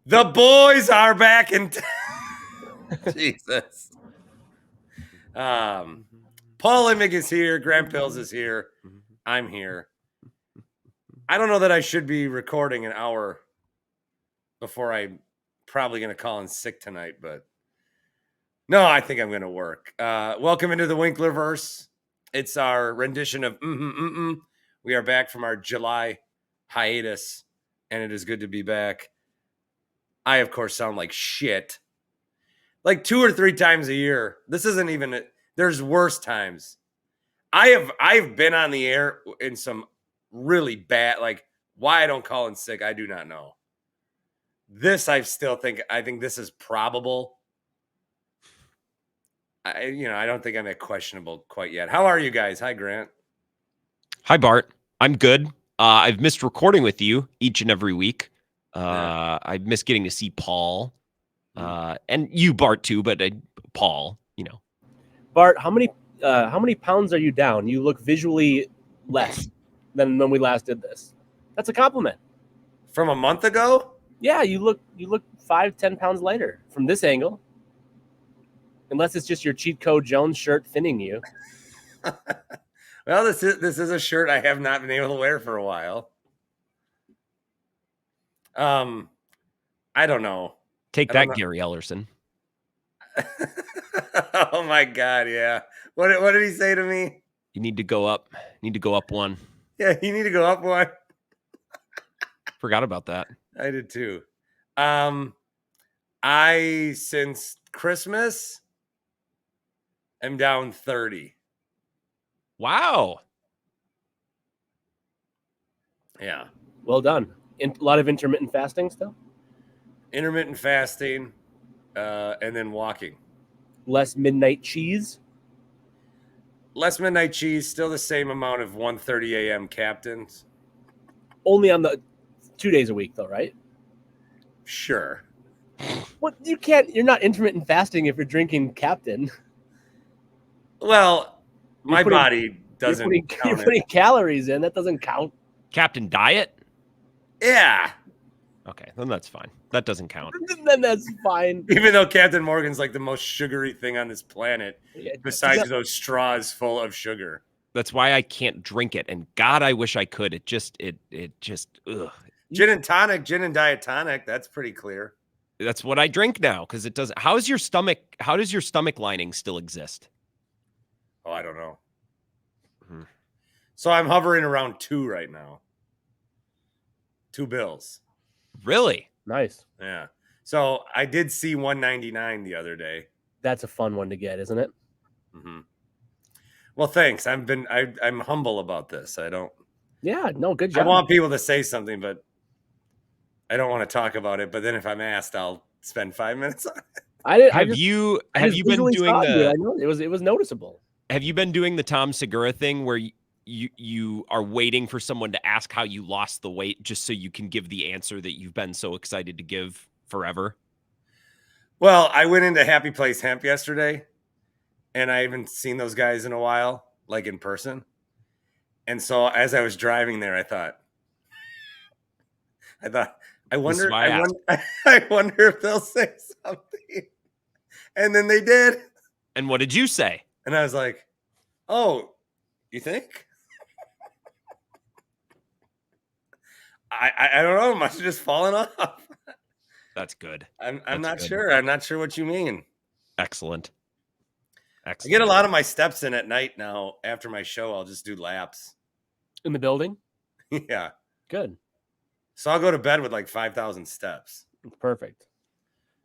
The boys are back in Jesus. Paul Imig is here. Grant Pills is here. I'm here. I don't know that I should be recording an hour before I'm probably going to call in sick tonight, but no, I think I'm going to work. Welcome into the Winklerverse. It's our rendition of MmHmm. We are back from our July hiatus, and it is good to be back. I, of course, sound like shit. Like 2 or 3 times a year. This isn't even there's worse times. I've been on the air in some really bad, like why I don't call in sick, I do not know. This I think this is probable. I don't think I'm at questionable quite yet. How are you guys? Hi, Grant. Hi, Bart. I'm good. I've missed recording with you each and every week. I've missed getting to see Paul. And you, Bart, too, but Paul, Bart, how many pounds are you down? You look visually less than when we last did this. That's a compliment. From a month ago? Yeah, you look 5-10 pounds lighter from this angle. Unless it's just your cheat code Jones shirt thinning you. Well, this is a shirt I have not been able to wear for a while. I don't know. Take that, Gary Ellerson. Oh my God, yeah. What did he say to me? You need to go up. One. Yeah, you need to go up one. Forgot about that. I did too. I since Christmas am down 30. Wow. Yeah. Well done. A lot of intermittent fasting still? Intermittent fasting, and then walking. Less midnight cheese? Less midnight cheese, still the same amount of 1:30 a.m. captains. Only on the 2 days a week, though, right? Sure. What you're not intermittent fasting if you're drinking Captain. Well, my body doesn't count. You're putting calories in. That doesn't count. Captain Diet? Yeah. Okay, then that's fine. That doesn't count. Then that's fine. Even though Captain Morgan's like the most sugary thing on this planet, besides those straws full of sugar. That's why I can't drink it. And God, I wish I could. It just, ugh. Gin and diet tonic. That's pretty clear. That's what I drink now because it doesn't. How does your stomach lining still exist? Oh, I don't know. Mm-hmm. So I'm hovering around 2 right now. 2 bills. Really? Nice. Yeah. So I did see 199 the other day. That's a fun one to get, isn't it? Mm-hmm. Well, thanks. I'm humble about this. I don't. Yeah. No. Good job. I want people to say something, but I don't want to talk about it. But then if I'm asked, I'll spend 5 minutes on it. Have you been doing the? I know it was noticeable. Have you been doing the Tom Segura thing where you are waiting for someone to ask how you lost the weight just so you can give the answer that you've been so excited to give forever? Well, I went into Happy Place Hemp yesterday, and I haven't seen those guys in a while, like in person. And so as I was driving there, I thought, I wonder if they'll say something. And then they did. And what did you say? And I was like, oh, you think? I don't know. Must have just fallen off. That's good. I'm not sure. I'm not sure what you mean. Excellent. I get a lot of my steps in at night now. After my show, I'll just do laps. In the building? Yeah. Good. So I'll go to bed with like 5,000 steps. Perfect.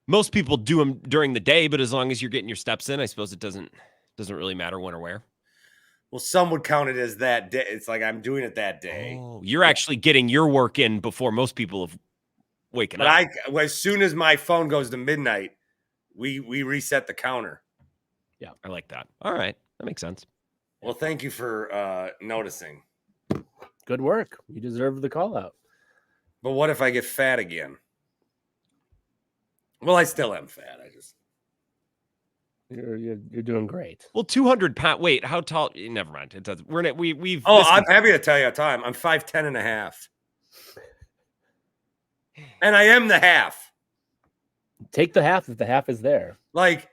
Most people do them during the day, but as long as you're getting your steps in, I suppose it doesn't really matter when or where. Well, some would count it as that day. It's like I'm doing it that day. Oh, you're actually getting your work in before most people have waken up. But as soon as my phone goes to midnight, we reset the counter. Yeah, I like that. All right, that makes sense. Well, thank you for noticing. Good work. You deserve the call out. But what if I get fat again? Well, I still am fat. You're doing great. Well, 200 pounds. Wait, how tall? Never mind. It doesn't. We've. Oh, I'm happy to tell you how tall I am. I'm 5'10" and a half. And I am the half. Take the half if the half is there. Like,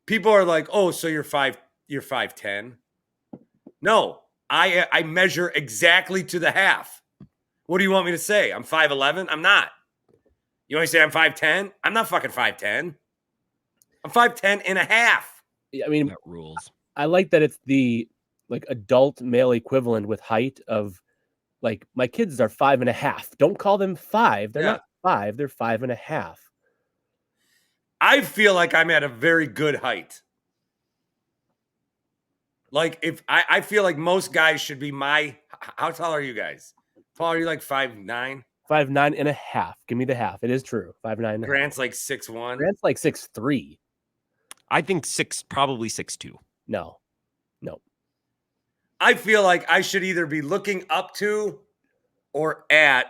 people are like, "Oh, so you're 5'10"? No, I measure exactly to the half. What do you want me to say? I'm 5'11"? I'm not. You want me to say I'm 5'10"? I'm not fucking 5'10". I'm 5'10" and a half. I mean, That rules. I like that it's the like adult male equivalent with height of like my kids are 5.5. Don't call them 5. They're not 5. They're 5.5. I feel like I'm at a very good height. Like if I feel like most guys should be how tall are you guys? Paul, are you like 5'9"? 5'9.5. Give me the half. It is true. 5'9". Grant's like 6'1". Grant's like 6'3". I think probably 6'2". No. I feel like I should either be looking up to or at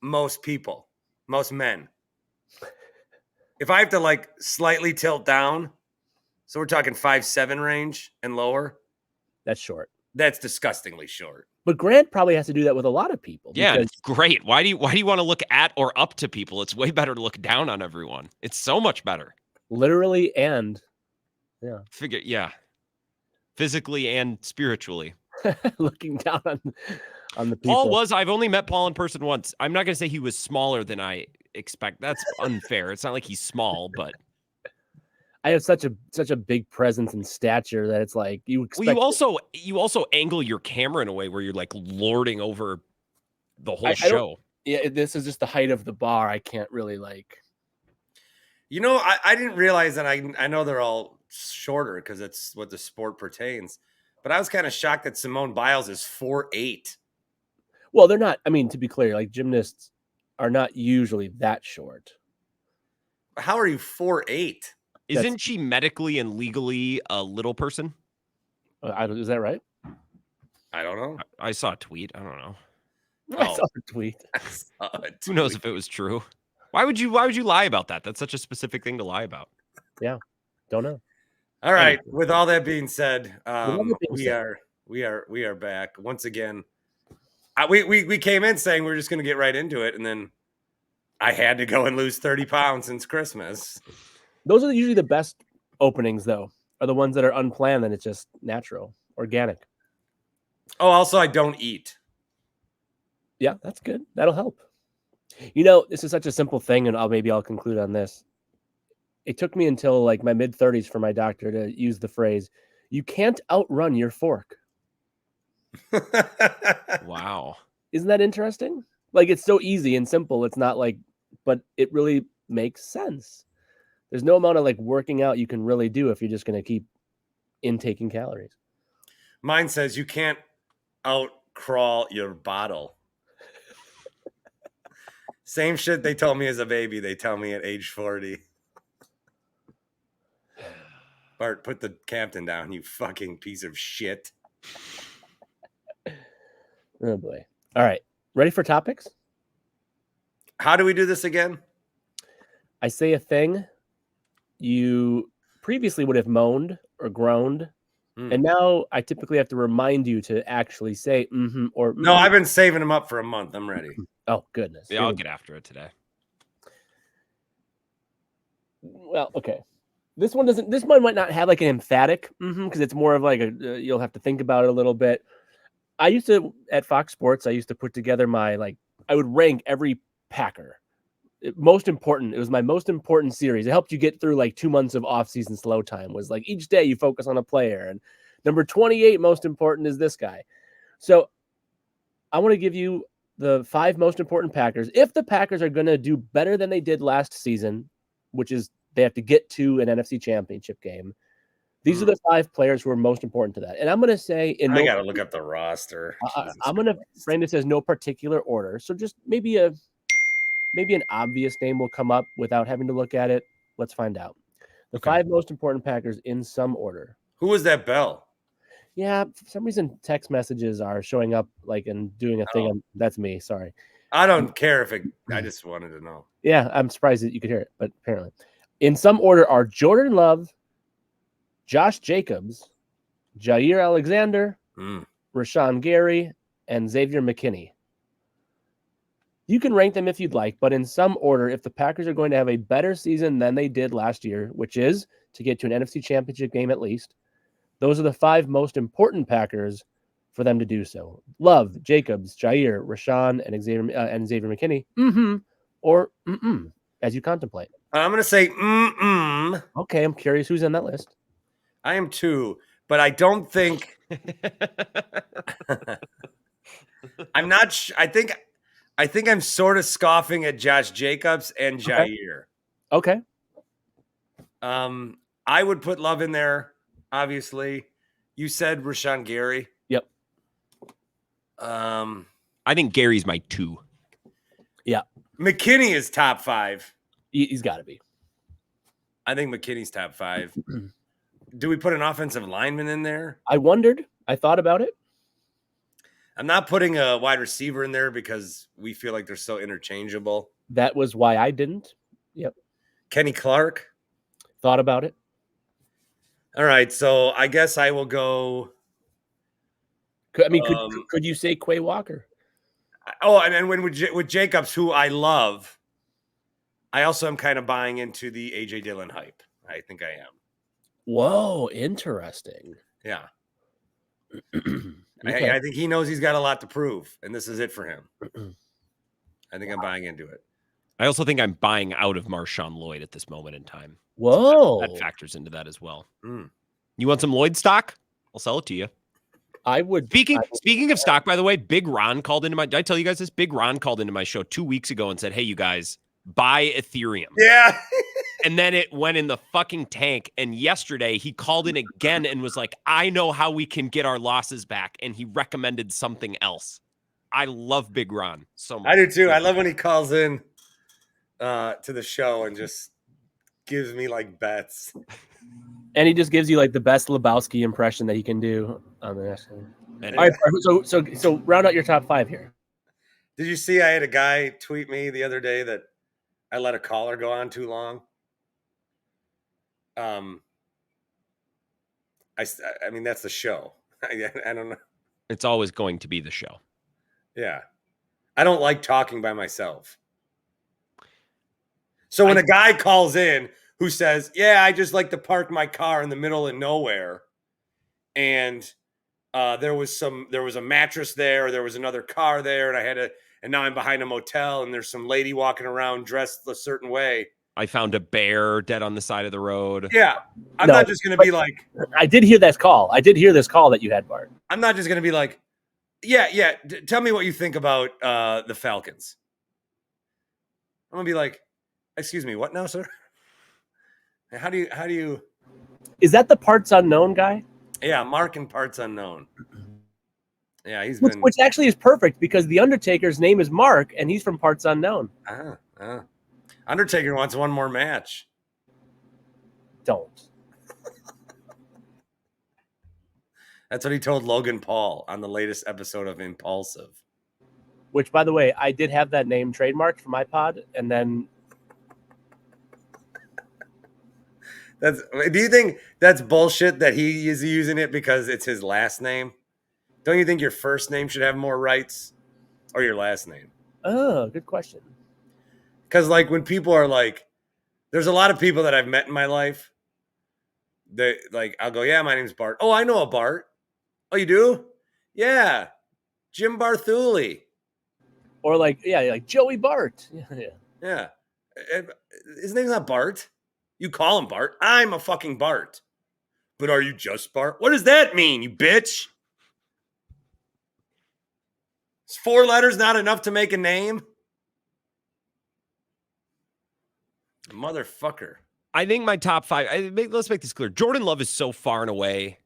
most people, most men. If I have to like slightly tilt down, so we're talking 5'7" range and lower, That's short. that's disgustingly short. But Grant probably has to do that with a lot of people. Yeah, because it's great. Why do you want to look at or up to people? It's way better to look down on everyone. It's so much better. literally and physically and spiritually. looking down on the people. I've only met Paul in person once. I'm not going to say he was smaller than I expect. That's unfair. It's not like he's small, but I have such a big presence and stature that it's like you expect. Well, you also angle your camera in a way where you're like lording over the whole show. Yeah, this is just the height of the bar. I can't really like. You know, I didn't realize that. I know they're all shorter because it's what the sport pertains. But I was kind of shocked that Simone Biles is 4'8". Well, they're not. I mean, to be clear, like gymnasts are not usually that short. How are you 4'8"? Isn't she medically and legally a little person? Is that right? I don't know. I saw a tweet. I don't know. I saw a tweet. Who knows if it was true? Why would you lie about that? That's such a specific thing to lie about. Yeah, don't know. All right. With all that being said, we are back once again. We came in saying we were just going to get right into it, and then I had to go and lose 30 pounds since Christmas. Those are usually the best openings, though, are the ones that are unplanned and it's just natural, organic. Oh, also, I don't eat. Yeah, that's good. That'll help. You know, this is such a simple thing, and I'll conclude on this. It took me until like my mid-30s for my doctor to use the phrase, "You can't outrun your fork." Wow. Isn't that interesting? Like, it's so easy and simple. It's not like, but it really makes sense. There's no amount of like working out you can really do if you're just going to keep intaking calories. Mine says you can't out crawl your bottle. Same shit they told me as a baby. They tell me at age 40. Bart, put the captain down, you fucking piece of shit. Oh boy. All right. Ready for topics? How do we do this again? I say a thing you previously would have moaned or groaned. And now I typically have to remind you to actually say or No, I've been saving them up for a month. I'm ready. Oh, goodness. Yeah, I'll get after it today. Well, okay. This one might not have like an emphatic because it's more of like you'll have to think about it a little bit. I used to, at Fox Sports, I used to put together I would rank every Packer. It was my most important series. It helped you get through like 2 months of off-season slow time. Was like each day you focus on a player, and number 28 most important is this guy. So I want to give you the 5 most important Packers. If the Packers are going to do better than they did last season, which is they have to get to an NFC Championship game, these are the 5 players who are most important to that. And I'm going to say I got to look up the roster. I'm going to frame this as no particular order. So just maybe an obvious name will come up without having to look at it. Let's find out. The 5 most important Packers in some order. Who was that Bell? Yeah, for some reason text messages are showing up like and doing a thing. That's me. Sorry. I don't care if I just wanted to know. Yeah, I'm surprised that you could hear it, but apparently. In some order are Jordan Love, Josh Jacobs, Jair Alexander, Rashawn Gary, and Xavier McKinney. You can rank them if you'd like, but in some order, if the Packers are going to have a better season than they did last year, which is to get to an NFC Championship game at least, those are the 5 most important Packers for them to do so. Love, Jacobs, Jair, Rashawn, and Xavier McKinney. Or as you contemplate. I'm going to say Okay, I'm curious who's on that list. I am too, but I don't think I'm not. I think I'm sort of scoffing at Josh Jacobs and Jair. Okay. I would put Love in there. Obviously, you said Rashawn Gary. Yep. I think Gary's my 2. Yeah. McKinney is top 5. He's got to be. I think McKinney's top 5. Do we put an offensive lineman in there? I wondered. I thought about it. I'm not putting a wide receiver in there because we feel like they're so interchangeable. That was why I didn't. Yep. Kenny Clark. Thought about it. All right, so I guess I will go. Could you say Quay Walker? Oh, and then with Jacobs, who I love, I also am kind of buying into the AJ Dillon hype. I think I am. Whoa, interesting. Yeah. Okay. I think he knows he's got a lot to prove, and this is it for him. I think I'm buying into it. I also think I'm buying out of Marshawn Lloyd at this moment in time. Whoa. So that factors into that as well. You want some Lloyd stock? I'll sell it to you. I would. Speaking of stock, by the way, Big Ron called into did I tell you guys this? Big Ron called into my show 2 weeks ago and said, hey, you guys, buy Ethereum. Yeah. And then it went in the fucking tank. And yesterday he called in again and was like, I know how we can get our losses back. And he recommended something else. I love Big Ron so much. I do too. I love when he calls in to the show and just gives me like bets. And he just gives you like the best Lebowski impression that he can do on the next one. And All right, so round out your top 5 here. Did you see I had a guy tweet me the other day that I let a caller go on too long? I mean, that's the show. I don't know. it's always going to be the show. Yeah. I don't like talking by myself. So when a guy calls in who says, yeah, I just like to park my car in the middle of nowhere, and there was a mattress there, or there was another car there, and now I'm behind a motel, and there's some lady walking around dressed a certain way. I found a bear dead on the side of the road. Yeah. I'm not just going to be like, I did hear this call. I did hear this call that you had, Bart. I'm not just going to be like, yeah. Tell me what you think about the Falcons. I'm going to be like, excuse me, what now, sir? How do you? Is that the Parts Unknown guy? Yeah, Mark and Parts Unknown. Yeah, which actually is perfect because the Undertaker's name is Mark and he's from Parts Unknown. Undertaker wants one more match. Don't. That's what he told Logan Paul on the latest episode of Impulsive. Which, by the way, I did have that name trademarked for my pod, and then. Do you think that's bullshit that he is using it because it's his last name? Don't you think your first name should have more rights, or your last name? Oh, good question. Because like when people are like, there's a lot of people that I've met in my life. They like, I'll go, yeah, my name's Bart. Oh, I know a Bart. Oh, you do? Yeah, Jim Barthuli. Or like Joey Bart. Yeah. His name's not Bart. You call him Bart. I'm a fucking Bart. But are you just Bart? What does that mean, you bitch? Is 4 letters not enough to make a name? Motherfucker. I think my top 5, let's make this clear. Jordan Love is so far and away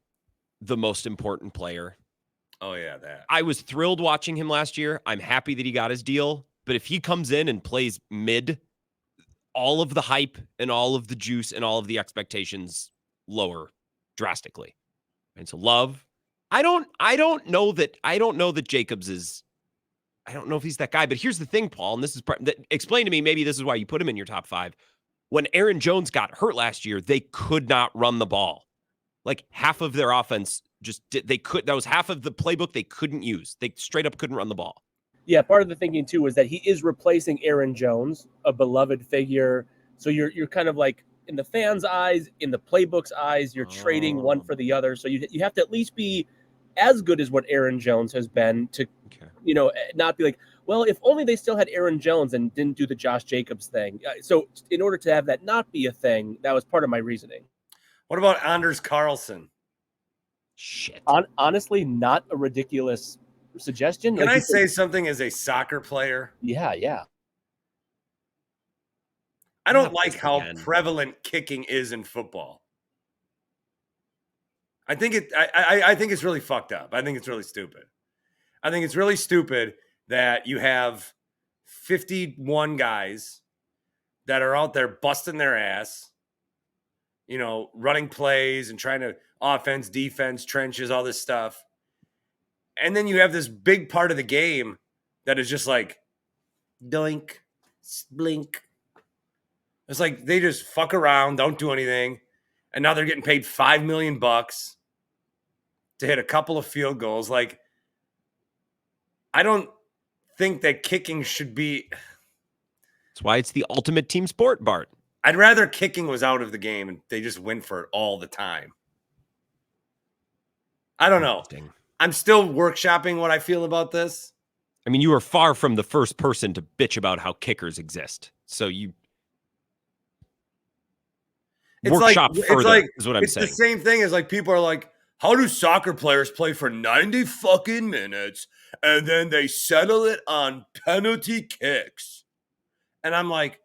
the most important player. Oh, yeah, that. I was thrilled watching him last year. I'm happy that he got his deal. But if he comes in and plays mid, all of the hype and all of the juice and all of the expectations lower drastically. And so Love, I don't know that Jacobs is, I don't know if he's that guy, but here's the thing, Paul, and this is explain to me, maybe this is why you put him in your top 5. When Aaron Jones got hurt last year, they could not run the ball. Like half of their offense that was half of the playbook they couldn't use. They straight up couldn't run the ball. Yeah, part of the thinking too was that he is replacing Aaron Jones, a beloved figure. So you're kind of like in the fans' eyes, in the playbook's eyes, you're trading one for the other. So you have to at least be as good as what Aaron Jones has been to, not be like, well, if only they still had Aaron Jones and didn't do the Josh Jacobs thing. So in order to have that not be a thing, that was part of my reasoning. What about Anders Carlson? Shit. Honestly, not a ridiculous suggestion. Can I say something as a soccer player? Yeah. I don't like how prevalent kicking is in football. I think it's really fucked up. I think it's really stupid. I think it's really stupid that you have 51 guys that are out there busting their ass, running plays and trying to offense, defense, trenches, all this stuff. And then you have this big part of the game that is just like doink, blink. It's like they just fuck around, don't do anything. And now they're getting paid $5 million to hit a couple of field goals. Like, I don't think that kicking should be. That's why it's the ultimate team sport, Bart. I'd rather kicking was out of the game and they just went for it all the time. I don't know. I'm still workshopping what I feel about this. I mean, you are far from the first person to bitch about how kickers exist. So you workshop further is what I'm saying. It's the same thing as like people are like, how do soccer players play for 90 fucking minutes and then they settle it on penalty kicks? And I'm like,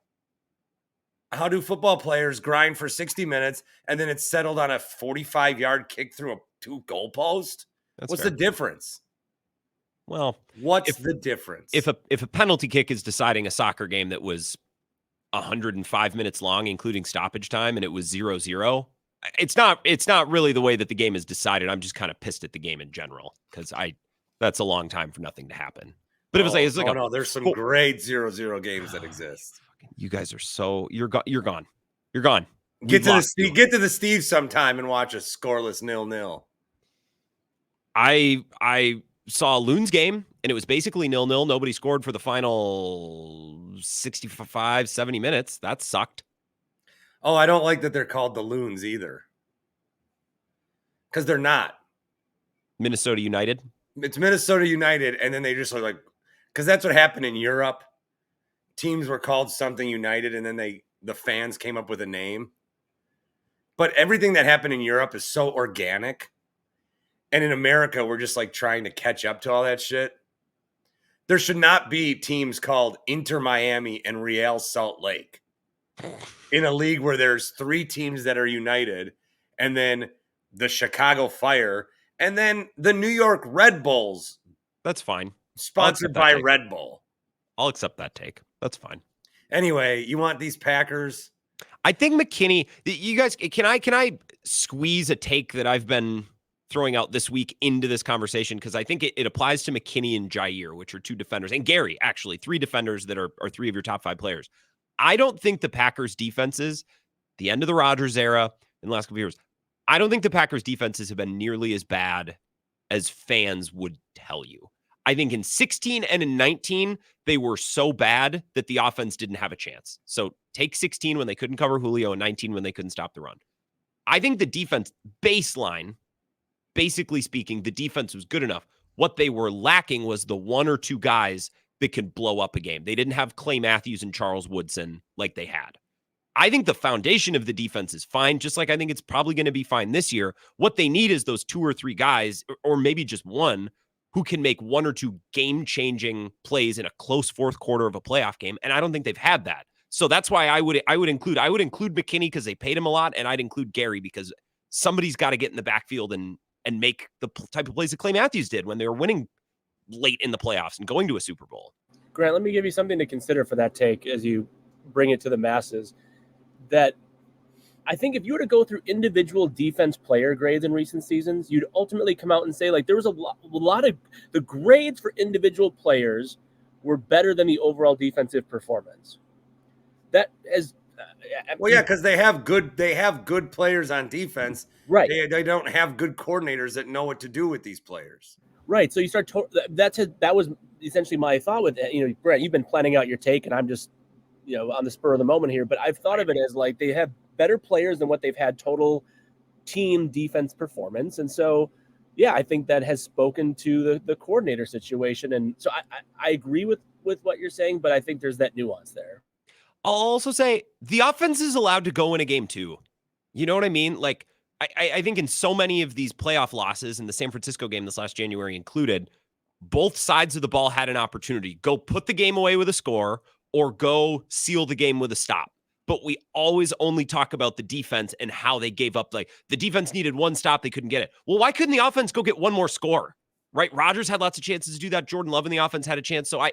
how do football players grind for 60 minutes and then it's settled on a 45-yard kick through a 2 goalpost? What's the difference? Well, what's the difference? If a penalty kick is deciding a soccer game that was 105 minutes long, including stoppage time, and it was 0-0, it's not really the way that the game is decided. I'm just kind of pissed at the game in general because that's a long time for nothing to happen. But there's there's some great 0-0 games that exist. You guys are so you're gone. Get to the Steve sometime and watch a scoreless 0-0. I saw a Loons game and it was basically 0-0. Nobody scored for the final 65, 70 minutes. That sucked. Oh, I don't like that they're called the Loons either. Because they're not. Minnesota United? It's Minnesota United, and then they just are like, because that's what happened in Europe. Teams were called something United, and then the fans came up with a name. But everything that happened in Europe is so organic. And in America, we're just like trying to catch up to all that shit. There should not be teams called Inter Miami and Real Salt Lake in a league where there's 3 teams that are united, and then the Chicago Fire, and then the New York Red Bulls. That's fine. Sponsored by Red Bull. I'll accept that take. That's fine. Anyway, you want these Packers? I think McKinney, you guys, can I squeeze a take that I've been throwing out this week into this conversation? Because I think it applies to McKinney and Jair, which are 2 defenders, and Gary, actually, 3 defenders that are 3 of your top 5 players. I don't think the Packers defenses, the end of the Rodgers era in the last couple of years, I don't think the Packers defenses have been nearly as bad as fans would tell you. I think in 16 and in 19, they were so bad that the offense didn't have a chance. So take 16 when they couldn't cover Julio and 19 when they couldn't stop the run. I think the defense baseline, basically speaking, the defense was good enough. What they were lacking was the 1 or 2 guys that could blow up a game. They didn't have Clay Matthews and Charles Woodson like they had. I think the foundation of the defense is fine, just like I think it's probably going to be fine this year. What they need is those 2 or 3 guys, or maybe just one, who can make 1 or 2 game-changing plays in a close fourth quarter of a playoff game, and I don't think they've had that. So that's why I would include McKinney because they paid him a lot, and I'd include Gary because somebody's got to get in the backfield and make the type of plays that Clay Matthews did when they were winning late in the playoffs and going to a Super Bowl. Grant, let me give you something to consider for that take as you bring it to the masses. That I think if you were to go through individual defense player grades in recent seasons, you'd ultimately come out and say, like, there was a lot of the grades for individual players were better than the overall defensive performance. That is, because they have good players on defense, right? They don't have good coordinators that know what to do with these players, right? So you start that was essentially my thought with it. Brent, you've been planning out your take, and I'm just on the spur of the moment here. But I've thought of it as like they have better players than what they've had total team defense performance, and so yeah, I think that has spoken to the coordinator situation. And so I agree with what you're saying, but I think there's that nuance there. I'll also say the offense is allowed to go in a game too. You know what I mean? Like, I think in so many of these playoff losses, and the San Francisco game this last January included, both sides of the ball had an opportunity. Go put the game away with a score or go seal the game with a stop. But we always only talk about the defense and how they gave up. Like, the defense needed one stop, they couldn't get it. Well, why couldn't the offense go get one more score? Right? Rodgers had lots of chances to do that. Jordan Love in the offense had a chance. So I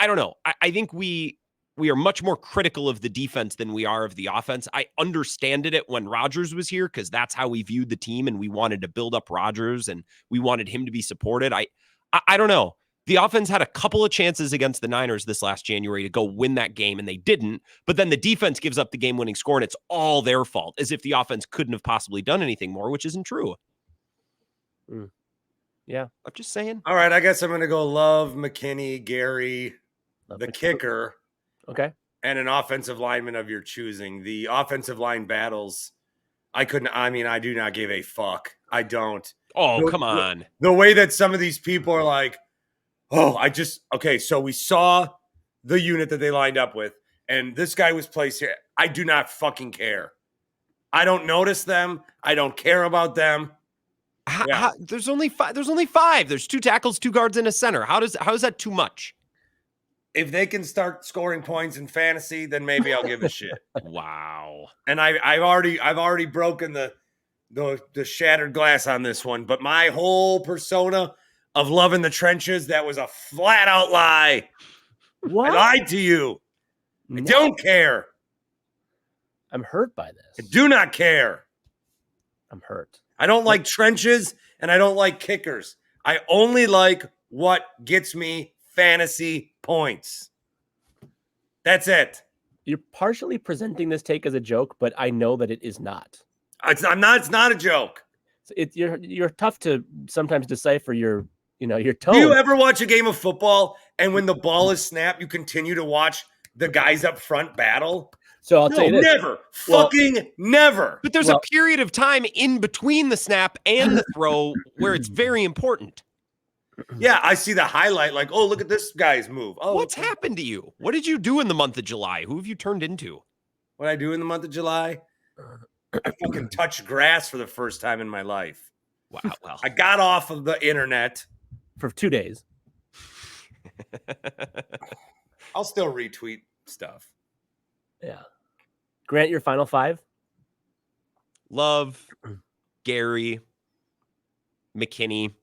don't know. I think we are much more critical of the defense than we are of the offense. I understood it when Rodgers was here because that's how we viewed the team, and we wanted to build up Rodgers and we wanted him to be supported. I don't know. The offense had a couple of chances against the Niners this last January to go win that game, and they didn't. But then the defense gives up the game-winning score, and it's all their fault, as if the offense couldn't have possibly done anything more, which isn't true. Yeah. I'm just saying. All right, I guess I'm going to go Love, McKinney, Gary, the kicker. Okay. And an offensive lineman of your choosing. The offensive line battles, I do not give a fuck. I don't. Oh, come on. The way that some of these people are like, so we saw the unit that they lined up with, and this guy was placed here. I do not fucking care. I don't notice them. I don't care about them. There's only five. There's 2 tackles, 2 guards, and a center. How is that too much? If they can start scoring points in fantasy, then maybe I'll give a shit. Wow. And I've already broken the shattered glass on this one, but my whole persona of loving the trenches, that was a flat out lie. What? I lied to you. I don't care. I'm hurt by this. I do not care. I'm hurt. I don't like trenches, and I don't like kickers. I only like what gets me fantasy points. That's it. You're partially presenting this take as a joke, but I know that it is not. It's not a joke. You're tough to sometimes decipher your tone. Do you ever watch a game of football and when the ball is snapped, you continue to watch the guys up front battle? So I'll tell you this. Never. But there's a period of time in between the snap and the throw where it's very important. Yeah, I see the highlight like, oh, look at this guy's move. Oh, what's happened to you? What did you do in the month of July? Who have you turned into? What I do in the month of July? I fucking touched grass for the first time in my life. Wow. Well, I got off of the internet for 2 days. I'll still retweet stuff. Yeah. Grant, your final 5? Love, Gary, McKinney.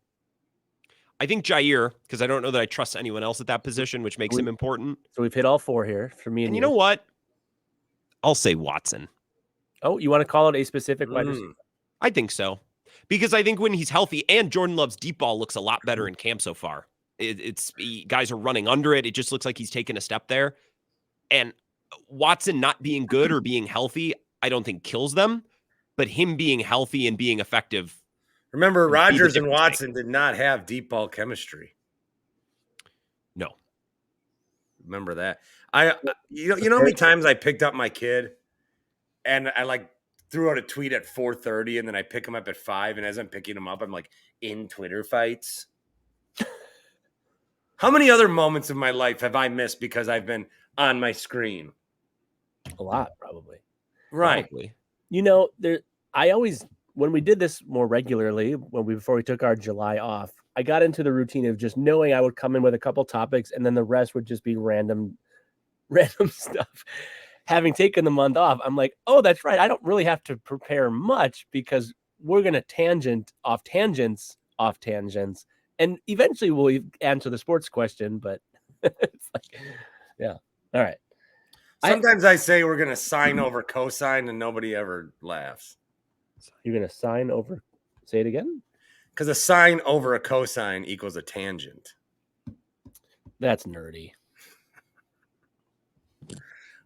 I think Jair, because I don't know that I trust anyone else at that position, which makes him important. So we've hit all 4 here for me. And you know what? I'll say Watson. Oh, you want to call it a specific wide receiver? I think so. Because I think when he's healthy, and Jordan Love's deep ball looks a lot better in camp so far. Guys are running under it. It just looks like he's taken a step there. And Watson not being good or being healthy, I don't think kills them. But him being healthy and being effective. Remember, Rodgers and Watson did not have deep ball chemistry. No. Remember that. You know how many times I picked up my kid and I threw out a tweet at 4:30 and then I pick him up at 5, and as I'm picking him up, I'm like in Twitter fights. How many other moments of my life have I missed because I've been on my screen? A lot, probably. Right. Probably. When we did this more regularly, before we took our July off, I got into the routine of just knowing I would come in with a couple topics and then the rest would just be random stuff. Having taken the month off, I'm like, oh, that's right. I don't really have to prepare much because we're going to tangent off tangents, and eventually we'll answer the sports question. But it's like, yeah, all right. Sometimes I say we're going to sign over cosine, and nobody ever laughs. You're going to sign over. Say it again. Because a sine over a cosine equals a tangent. That's nerdy.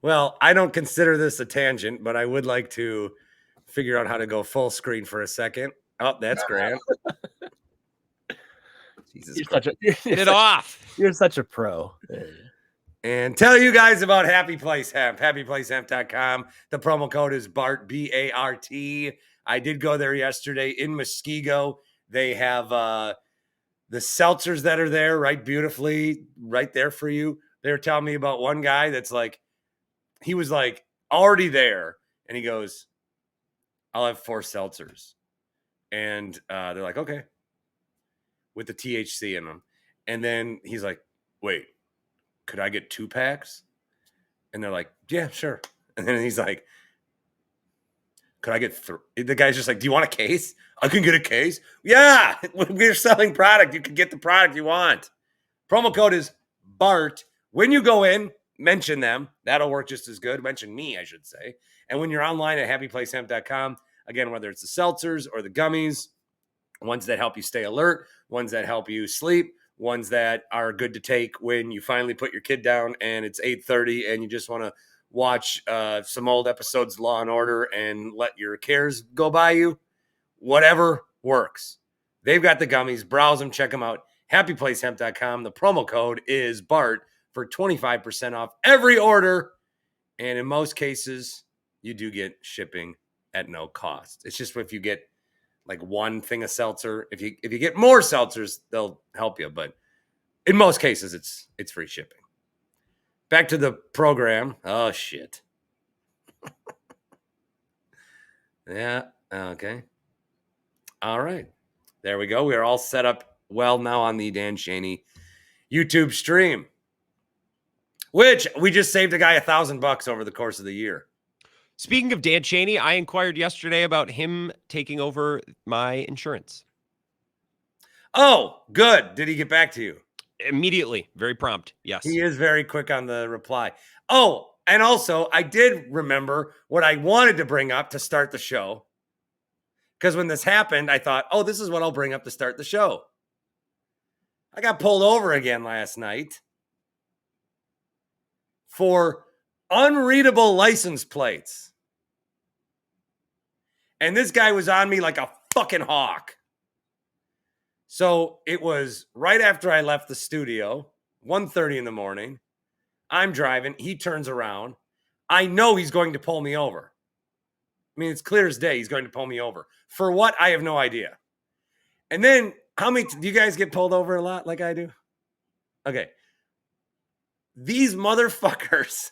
Well, I don't consider this a tangent, but I would like to figure out how to go full screen for a second. Oh, that's Grant. Jesus You're Christ. Get it off. You're such a pro. And tell you guys about Happy Place Hemp, happyplacehemp.com. The promo code is BART, B-A-R-T. I did go there yesterday in Muskego. They have the seltzers that are there right beautifully right there for you. They were telling me about one guy that's like, he was like already there. And he goes, I'll have 4 seltzers. And they're like, okay. With the THC in them. And then he's like, wait, could I get 2 packs? And they're like, yeah, sure. And then he's like, could I get 3? The guy's just like, do you want a case? I can get a case. Yeah, we're selling product. You can get the product you want. Promo code is BART. When you go in, mention them. That'll work just as good. Mention me, I should say. And when you're online at happyplacehemp.com, again, whether it's the seltzers or the gummies, ones that help you stay alert, ones that help you sleep, ones that are good to take when you finally put your kid down and it's 8:30 and you just want to watch some old episodes of Law and Order and let your cares go by you. Whatever works. They've got the gummies. Browse them. Check them out. happyplacehemp.com. The promo code is BART for 25% off every order. And in most cases, you do get shipping at no cost. It's just if you get like one thing of seltzer. If you get more seltzers, they'll help you. But in most cases, it's free shipping. Back to the program. Oh, shit. Yeah. Okay. All right. There we go. We are all set up well now on the Dan Schani YouTube stream, which we just saved a guy $1,000 over the course of the year. Speaking of Dan Schani, I inquired yesterday about him taking over my insurance. Oh, good. Did he get back to you? Immediately. Very prompt. Yes. He is very quick on the reply. Oh, and also, I did remember what I wanted to bring up to start the show. Because when this happened, I thought, oh, this is what I'll bring up to start the show. I got pulled over again last night for unreadable license plates. And this guy was on me like a fucking hawk. So it was right after I left the studio, 1:30 in the morning. I'm driving. He turns around. I know he's going to pull me over. I mean, it's clear as day he's going to pull me over. For what? I have no idea. And then, how many do you guys get pulled over a lot like I do? Okay. These motherfuckers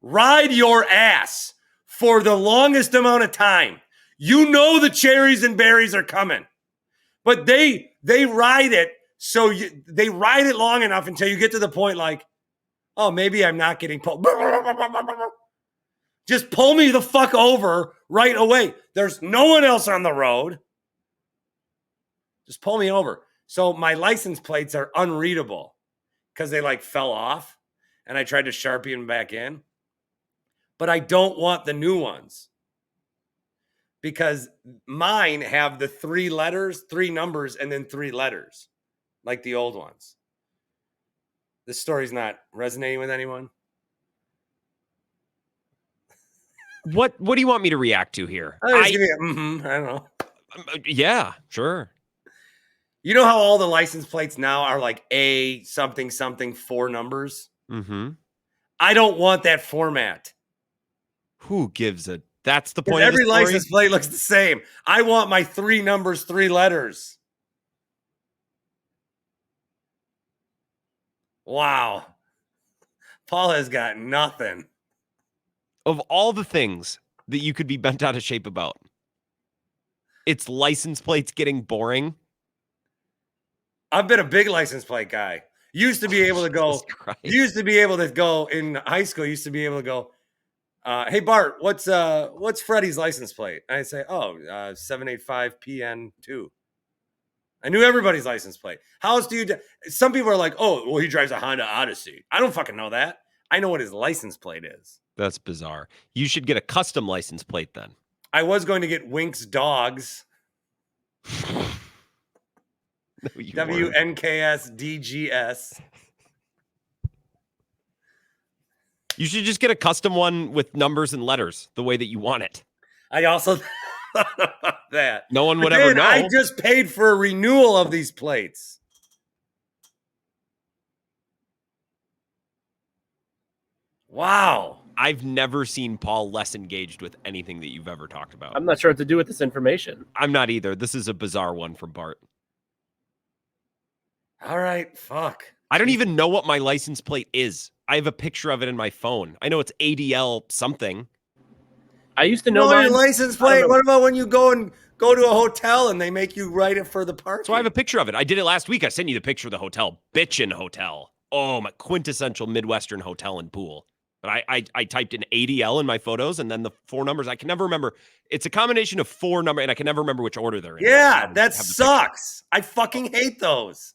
ride your ass for the longest amount of time. You know the cherries and berries are coming. But they ride it so they ride it long enough until you get to the point like, oh, maybe I'm not getting pulled. Just pull me the fuck over right away. There's no one else on the road. Just pull me over. So my license plates are unreadable because they like fell off and I tried to Sharpie them back in. But I don't want the new ones because mine have the 3 letters, 3 numbers, and then 3 letters like the old ones. This story's not resonating with anyone. What do you want me to react to here? I don't know. Yeah, sure. You know how all the license plates now are like A something something 4 numbers? Mm-hmm. I don't want that format. Who gives a... That's the point of every the story? license plate looks the same. I want my 3 numbers, 3 letters. Wow. Paul has got nothing. Of all the things that you could be bent out of shape about, it's license plates getting boring. I've been a big license plate guy. Used to be able to go. Used to be able to go in high school. Used to be able to go. Hey Bart, what's Freddie's license plate? I say, 785 PN2. I knew everybody's license plate. How else do you? Some people are like, oh, well, he drives a Honda Odyssey. I don't fucking know that. I know what his license plate is. That's bizarre. You should get a custom license plate then. I was going to get Wink's Dogs. No, WNKSDGS. You should just get a custom one with numbers and letters the way that you want it. I also thought about that. No one would ever know. I just paid for a renewal of these plates. Wow. I've never seen Paul less engaged with anything that you've ever talked about. I'm not sure what to do with this information. I'm not either. This is a bizarre one from Bart. All right, fuck. I don't even know what my license plate is. I have a picture of it in my phone. I know it's ADL something. I used to know your mine. license plate. What about when you go to a hotel and they make you write it for the parking? So I have a picture of it. I did it last week. I sent you the picture of the hotel. Bitchin' hotel. Oh, my quintessential Midwestern hotel and pool. But I typed in ADL in my photos and then the 4 numbers. I can never remember. It's a combination of 4 numbers, and I can never remember which order they're in. Yeah, that sucks. I fucking hate those.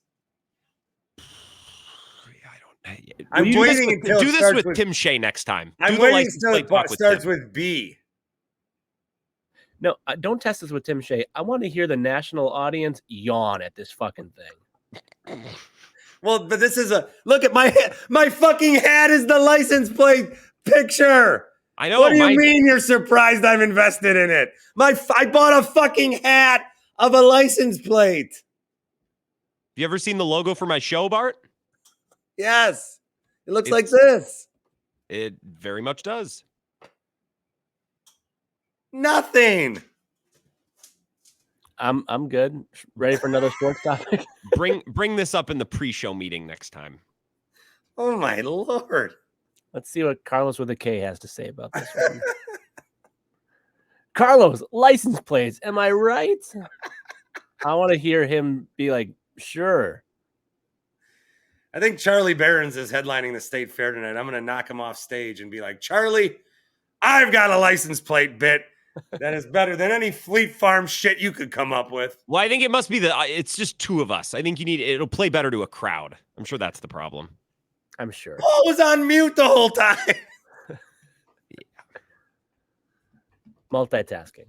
I'm waiting until do this with Tim Shea next time. I'm waiting until it starts with B. No, don't test this with Tim Shea. I want to hear the national audience yawn at this fucking thing. Well, but this is look at my fucking hat is the license plate picture. I know. What do you mean you're surprised I'm invested in it? I bought a fucking hat of a license plate. Have you ever seen the logo for my show, Bart? Yes. It looks like this. It very much does. Nothing. I'm good. Ready for another sports topic? Bring this up in the pre-show meeting next time. Oh my Lord. Let's see what Carlos with a K has to say about this one. Carlos, license plates. Am I right? I want to hear him be like, sure. I think Charlie Barons is headlining the State Fair tonight. I'm going to knock him off stage and be like, Charlie, I've got a license plate bit that is better than any Fleet Farm shit you could come up with. Well, I think it must be it's just 2 of us. I think it'll play better to a crowd. I'm sure that's the problem. I'm sure. Paul was on mute the whole time. Multitasking.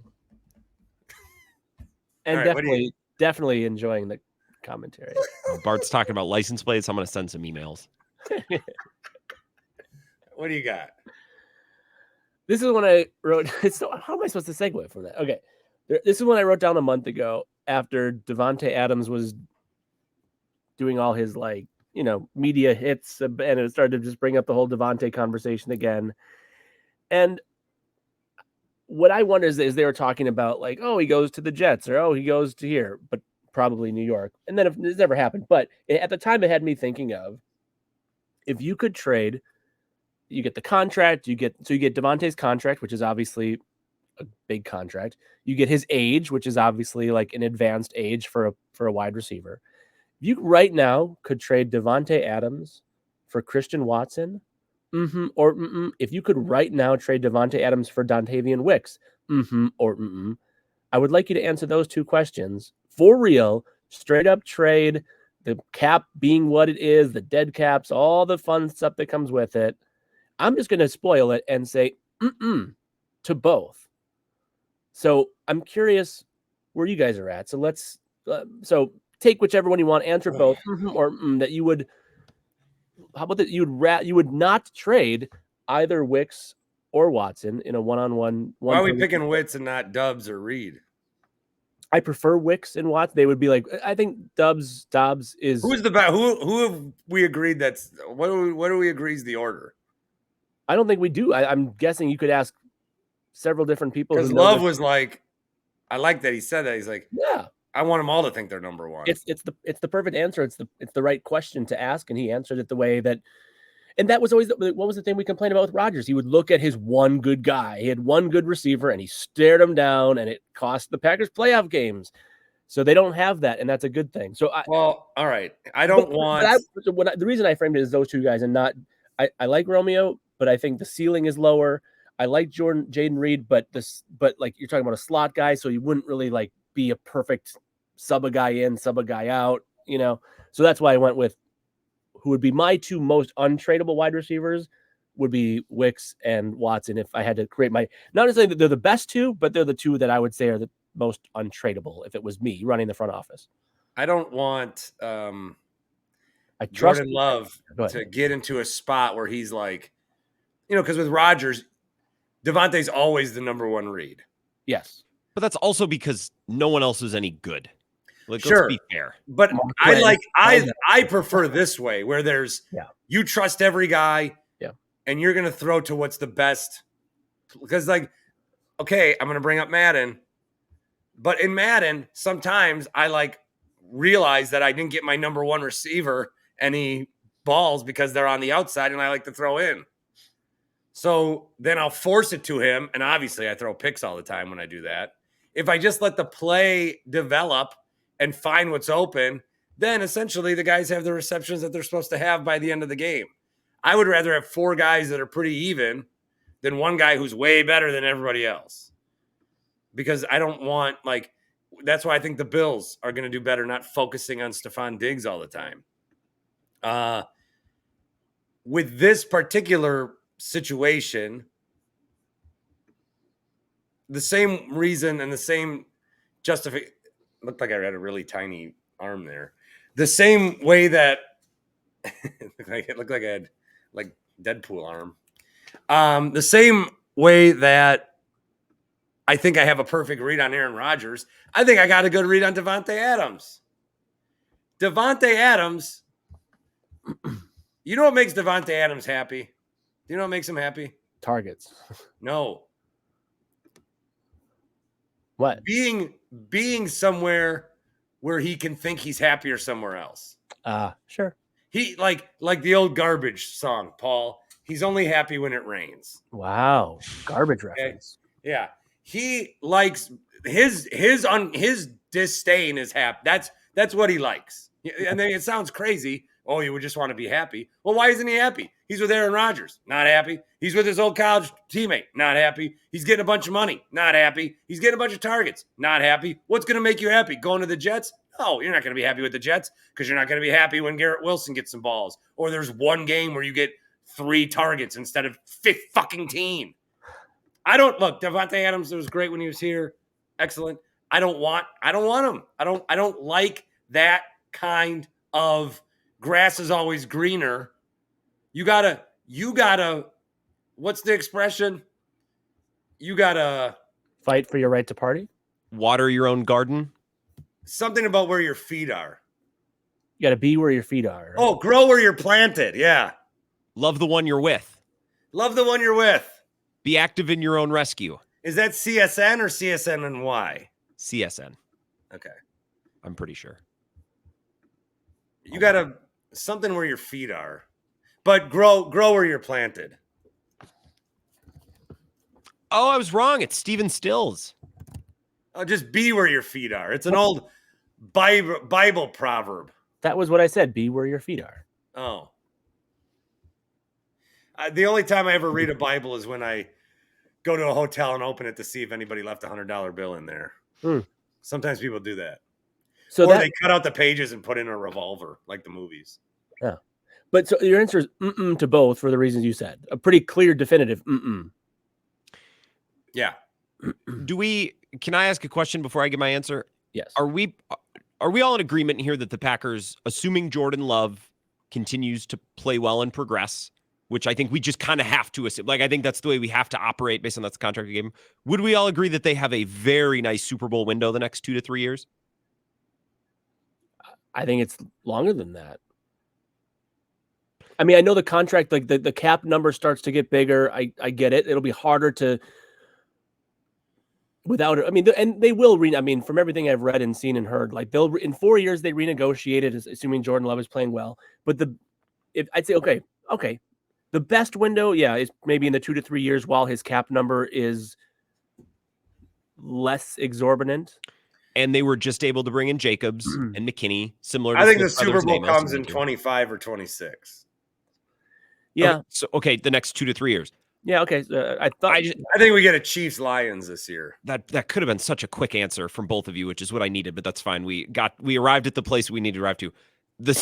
And right, definitely enjoying the commentary. Bart's talking about license plates. I'm going to send some emails. What do you got? This is when I wrote. How am I supposed to segue from that? Okay. This is when I wrote down a month ago after Devonte Adams was doing all his media hits, and it started to just bring up the whole Devonte conversation again. And what I wonder is they were talking about he goes to the Jets or he goes to here, but probably New York. And then if this never happened, but at the time it had me thinking of if you could trade, you get the contract, you get Devontae's contract, which is obviously a big contract. You get his age, which is obviously an advanced age for a wide receiver. You right now could trade Devonte Adams for Christian Watson, if you could right now trade Devonte Adams for Dontavian Wicks, I would like you to answer those 2 questions for real, straight up trade, the cap being what it is, the dead caps, all the fun stuff that comes with it. I'm just going to spoil it and say to both. So I'm curious where you guys are at. So let's take whichever one you want. Answer both that you would. How about that? You would not trade either Wicks or Watson in a one-on-one. Why are we picking Wits and not Dubs or Reed? I prefer Wicks and Watson. They would be I think Dobbs is. Who's the best? Who have we agreed that's what do we agree is the order? I don't think we do. I'm guessing you could ask several different people. Because Love was I like that he said that. He's like, yeah, I want them all to think they're number one. It's the perfect answer. It's the right question to ask, and he answered it the way that. And that was always what was the thing we complained about with Rodgers? He would look at his one good guy. He had one good receiver, and he stared him down, and it cost the Packers playoff games. So they don't have that, and that's a good thing. So all right. I don't want. The reason I framed it is those 2 guys, and not. I like Romeo, but I think the ceiling is lower. I like Jaden Reed, but you're talking about a slot guy, so you wouldn't really be a perfect sub a guy in, sub a guy out, So that's why I went with who would be my 2 most untradeable wide receivers would be Wicks and Watson. If I had to create not necessarily that they're the best 2, but they're the 2 that I would say are the most untradeable if it was me running the front office. I don't want I trust Jordan Love to get into a spot where he's because with Rodgers, Devontae's always the number 1 read. Yes. But that's also because no one else is any good. Sure. Let's be fair. But I prefer this way where there's you trust every guy and you're going to throw to what's the best. Because, like, okay, I'm going to bring up Madden. But in Madden, sometimes I, like, realize that I didn't get my number one receiver any balls because they're on the outside, and I like to throw in. So then I'll force it to him, and obviously I throw picks all the time when I do that. If I just let the play develop and find what's open, then essentially the guys have the receptions that they're supposed to have by the end of the game. I would rather have 4 guys that are pretty even than one guy who's way better than everybody else. Because I don't want, like, that's why I think the Bills are going to do better not focusing on Stephon Diggs all the time. With this particular situation, the same reason and the same justification, looked like I had a really tiny arm there. The same way that it looked like I had like Deadpool arm. The same way that I think I have a perfect read on Aaron Rodgers, I think I got a good read on Davante Adams. Davante Adams, you know what makes Davante Adams happy? Do you know what makes him happy? Targets. No. What? Being somewhere where he can think he's happier somewhere else. Sure. He like the old Garbage song, Paul. He's only happy when it rains. Wow. Garbage reference. Okay? Yeah. He likes his disdain is happy. That's what he likes. And then it sounds crazy. Oh, you would just want to be happy. Well, why isn't he happy? He's with Aaron Rodgers. Not happy. He's with his old college teammate. Not happy. He's getting a bunch of money. Not happy. He's getting a bunch of targets. Not happy. What's going to make you happy? Going to the Jets? No, you're not going to be happy with the Jets because you're not going to be happy when Garrett Wilson gets some balls. Or there's one game where you get 3 targets instead of 15. Look, Davante Adams, it was great when he was here. Excellent. I don't want him. I don't like that kind of grass is always greener. You gotta, what's the expression? You gotta fight for your right to party. Water your own garden. Something about where your feet are. You gotta be where your feet are. Right? Oh, grow where you're planted. Yeah. Love the one you're with. Love the one you're with. Be active in your own rescue. Is that CSN or CSN&Y? CSN. Okay. I'm pretty sure. You gotta something where your feet are, but grow where you're planted. Oh, I was wrong. It's Stephen Stills. Oh, just be where your feet are. It's an old Bible proverb. That was what I said. Be where your feet are. Oh. The only time I ever read a Bible is when I go to a hotel and open it to see if anybody left a $100 bill in there. Sometimes people do that. Or they cut out the pages and put in a revolver, like the movies. Yeah. But so your answer is to both for the reasons you said. A pretty clear, definitive Yeah. Can I ask a question before I give my answer? Yes. Are we all in agreement here that the Packers, assuming Jordan Love continues to play well and progress, which I think we just kind of have to assume, like, I think that's the way we have to operate based on that contract we gave him. Would we all agree that they have a very nice Super Bowl window the next 2 to 3 years? I think it's longer than that. I mean, I know the contract, like the cap number starts to get bigger. I get it. It'll be harder to without it. I mean, and they will from everything I've read and seen and heard, like they'll in 4 years they renegotiate it, assuming Jordan Love is playing well. But I'd say okay, the best window, is maybe in the 2 to 3 years while his cap number is less exorbitant. And they were just able to bring in Jacobs and McKinney, similar to I think the Super Bowl comes in 25 or 26. Yeah. Okay, the next 2 to 3 years. Yeah, okay. I think we get a Chiefs-Lions this year. That could have been such a quick answer from both of you, which is what I needed, but that's fine. We arrived at the place we needed to arrive to. The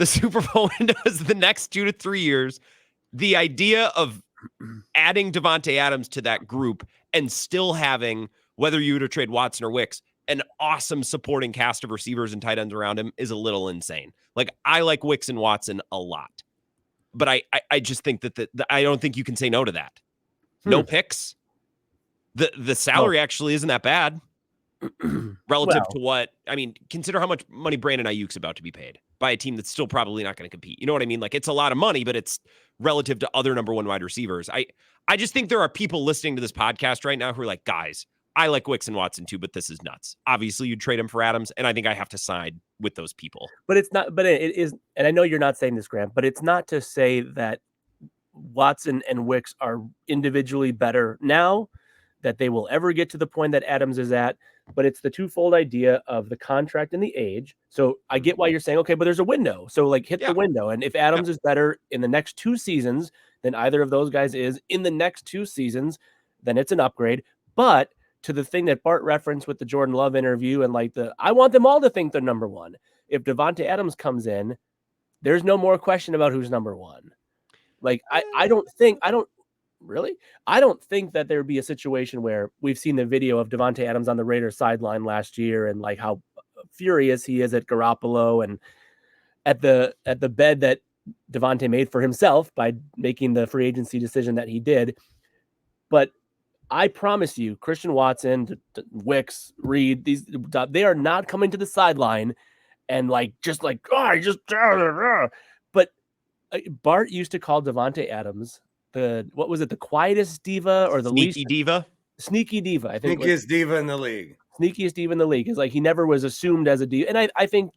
Super Bowl window is the next 2 to 3 years. The idea of adding Devonte Adams to that group and still having, whether you were to trade Watson or Wicks, an awesome supporting cast of receivers and tight ends around him is a little insane. Like, I like Wicks and Watson a lot, but I just think that I don't think you can say no to that. No picks. The salary actually isn't that bad relative to what, I mean, consider how much money Brandon Ayuk's about to be paid by a team that's still probably not going to compete. You know what I mean? Like, it's a lot of money, but it's relative to other number one wide receivers. I just think there are people listening to this podcast right now who are like, guys, I like Wicks and Watson too, but this is nuts. Obviously, you'd trade him for Adams, and I think I have to side with those people. But it's not. But it is, and I know you're not saying this, Grant. But it's not to say that Watson and Wicks are individually better now, that they will ever get to the point that Adams is at. But it's the twofold idea of the contract and the age. So I get why you're saying, okay, but there's a window. So like hit the window. And if Adams is better in the next 2 seasons than either of those guys is in the next 2 seasons, then it's an upgrade. But to the thing that Bart referenced with the Jordan Love interview and like I want them all to think they're number one. If Davante Adams comes in, there's no more question about who's number one. Like, I don't think that there'd be a situation where we've seen the video of Davante Adams on the Raiders sideline last year and like how furious he is at Garoppolo and at the bed that Davante made for himself by making the free agency decision that he did. But I promise you, Christian Watson, Wicks, Reed, they are not coming to the sideline and but Bart used to call Davante Adams the quietest diva or the sneaky diva? Sneaky diva, I think. Sneakiest diva in the league. Sneakiest diva in the league. Is like he never was assumed as a diva. And I think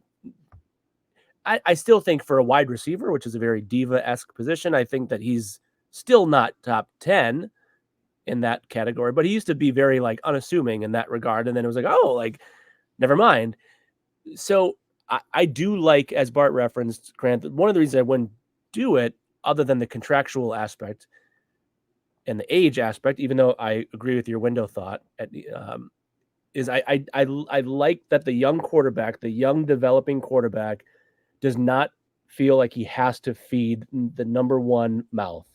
I still think for a wide receiver, which is a very diva-esque position, I think that he's still not top 10 in that category, but he used to be very like unassuming in that regard. And then it was like, oh, like, never mind. So I do like, as Bart referenced, Grant, one of the reasons I wouldn't do it, other than the contractual aspect and the age aspect, even though I agree with your window thought, is I like that the young quarterback, the young developing quarterback, does not feel like he has to feed the number one mouth.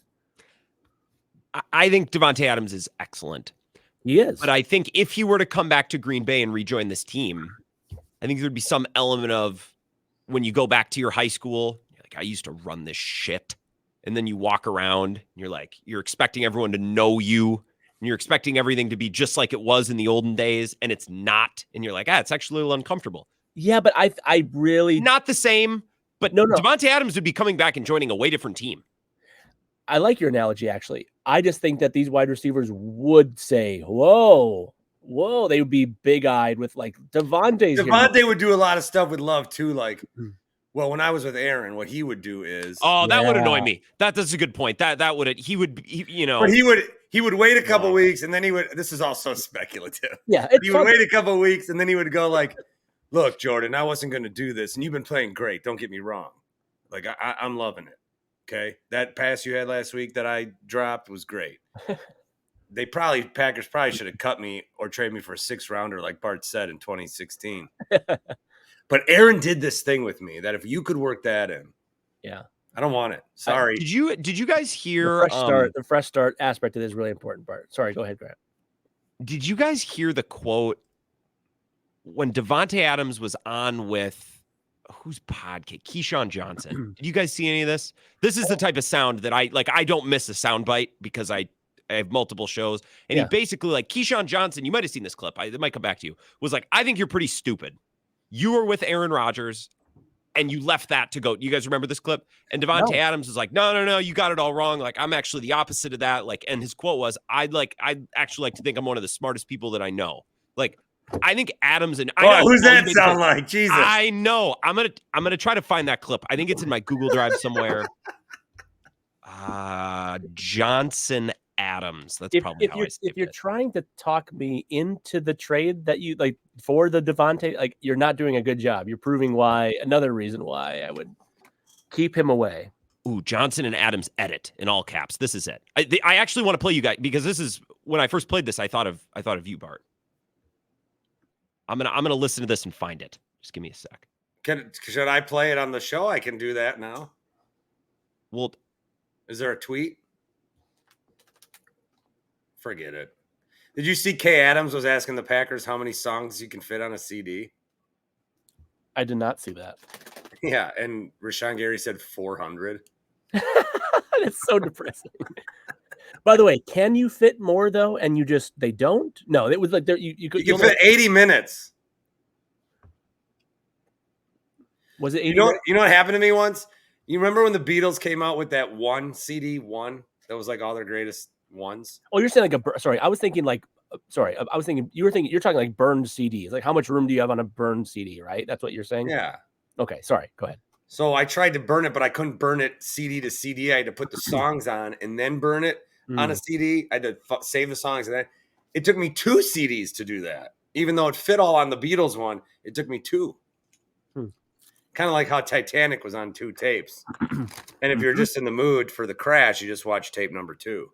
I think Davante Adams is excellent. He is. But I think if he were to come back to Green Bay and rejoin this team, I think there'd be some element of when you go back to your high school, you're like, I used to run this shit. And then you walk around and you're like, you're expecting everyone to know you and you're expecting everything to be just like it was in the olden days. And it's not. And you're like, it's actually a little uncomfortable. Yeah, but I really not the same, but no. Davante Adams would be coming back and joining a way different team. I like your analogy, actually. I just think that these wide receivers would say, whoa, they would be big-eyed with like Devonte would do a lot of stuff with Love too. Like, well, when I was with Aaron, what he would do is that would annoy me. That's a good point. That would but he would wait a couple weeks and then he would. This is also speculative. Yeah, he would wait a couple weeks and then he would go like, "Look, Jordan, I wasn't going to do this, and you've been playing great. Don't get me wrong. Like I'm loving it. Okay, that pass you had last week that I dropped was great. Packers probably should have cut me or traded me for a 6th rounder, like Bart said in 2016. But Aaron did this thing with me that if you could work that in, I don't want it. Sorry. Did you guys hear the fresh start aspect of this is really important, Bart? Sorry, go ahead, Grant. Did you guys hear the quote when Davante Adams was on with whose podcast? Keyshawn Johnson. Did you guys see any of this? This is the type of sound that I like. I don't miss a sound bite because I have multiple shows. And he basically, like, Keyshawn Johnson, you might have seen this clip. It might come back to you. Was like, I think you're pretty stupid. You were with Aaron Rodgers and you left that to go. You guys remember this clip? And Davante Adams was like, no, you got it all wrong. Like, I'm actually the opposite of that. Like, and his quote was, I'd actually like to think I'm one of the smartest people that I know. Like, I think Adams and who's that sound like? Jesus. I know. I'm gonna try to find that clip. I think it's in my Google Drive somewhere. Johnson Adams. That's probably if you're trying to talk me into the trade that you like for the Davante, like you're not doing a good job. You're proving another reason why I would keep him away. Ooh, Johnson and Adams edit in all caps. This is it. I actually want to play you guys because this is when I first played this. I thought of you, Bart. I'm gonna listen to this and find it. Just give me a sec. Should I play it on the show? I can do that now. Well, is there a tweet? Forget it. Did you see Kay Adams was asking the Packers how many songs you can fit on a CD? I did not see that. Yeah, and Rashawn Gary said 400. That's so depressing. By the way, can you fit more though? And they don't? No, it was like you could fit 80 minutes. Was it 80? You know what happened to me once? You remember when the Beatles came out with that one CD one that was like all their greatest ones? Oh, you're saying like sorry, I was thinking like I was thinking you're talking like burned CDs. Like how much room do you have on a burned CD, right? That's what you're saying? Yeah. Okay, sorry. Go ahead. So I tried to burn it, but I couldn't burn it CD to CD. I had to put the songs on and then burn it on a CD. I had to save the songs, and then it took me 2 CDs to do that. Even though it fit all on the Beatles one, it took me 2. Kind of like how Titanic was on 2 tapes. And if you're just in the mood for the crash, you just watch tape number 2.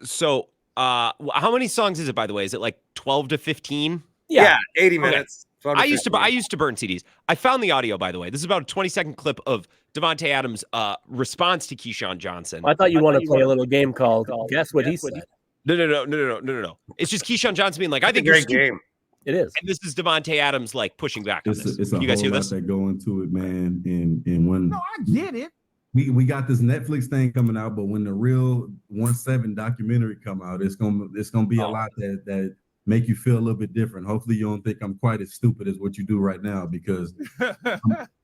So, how many songs is it, by the way? Is it like 12 to 15? Yeah, 80 minutes. I used to burn CDs. I found the audio, by the way. This is about a 20-second clip of Devonte Adams' response to Keyshawn Johnson. I thought you wanted to play a little game called Guess What He Said. No. It's just Keyshawn Johnson being like, I think it's a great game. It is. And this is Devonte Adams like pushing back on this. It's a you guys whole hear lot this? that go into it, man. And when I get it. We got this Netflix thing coming out, but when the real 1-7 documentary come out, it's gonna be a lot that make you feel a little bit different. Hopefully, you don't think I'm quite as stupid as what you do right now, because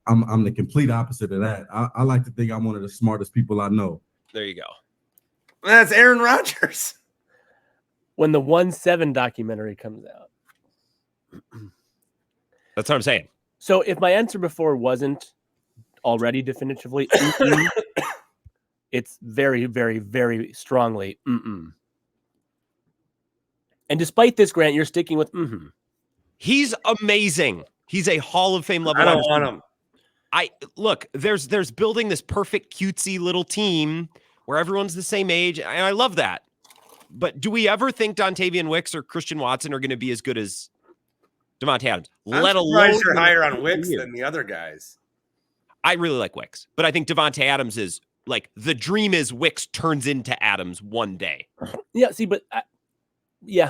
I'm the complete opposite of that. I like to think I'm one of the smartest people I know. There you go. That's Aaron Rodgers. When the 1-7 documentary comes out. That's what I'm saying. So if my answer before wasn't already definitively, it's very, very, very strongly. And despite this, Grant, you're sticking with. He's amazing. He's a Hall of Fame level. I don't want him. Look. There's building this perfect cutesy little team where everyone's the same age, and I love that. But do we ever think Dontavian Wicks or Christian Watson are going to be as good as Devonte Adams? I'm surprised you're higher on Wicks than the other guys. I really like Wicks, but I think Devonte Adams is like the dream is Wicks turns into Adams one day. Yeah, see, but we